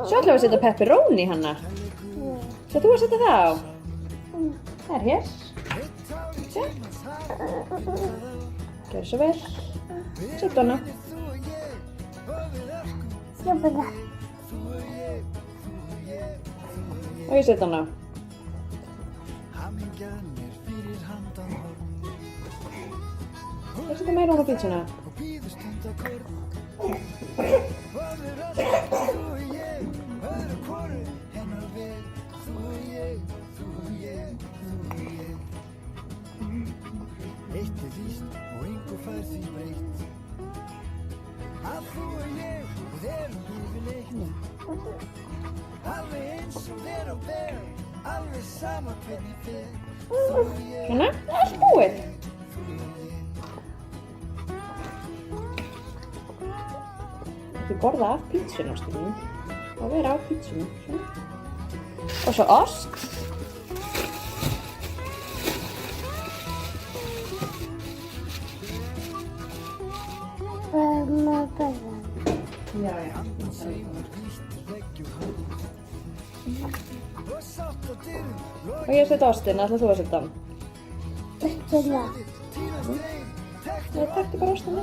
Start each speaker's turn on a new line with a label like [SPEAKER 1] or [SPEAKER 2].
[SPEAKER 1] Svo ætlum við að setja pepperoni í hana. Svo þú að setja það á? Það er hér. Sjá. Gjörðu svo vel. Settu hana. Og ég setja hana á. Ég setja meira hún á pítsuna.
[SPEAKER 2] Eitt víst og engu fær því breytt. Að þú og ég, við erum yfirleitt. Alveg eins og þér og ber, alveg sama hvernig fer.
[SPEAKER 1] Svona, það er allt búið. Ekki borða af pítsunni, ástu mín. Og vera á pítsunni. Og svo ost. Já. Og ég setja ostinn, ætlar þú að setja hann? Nei, taktu bara ostinn.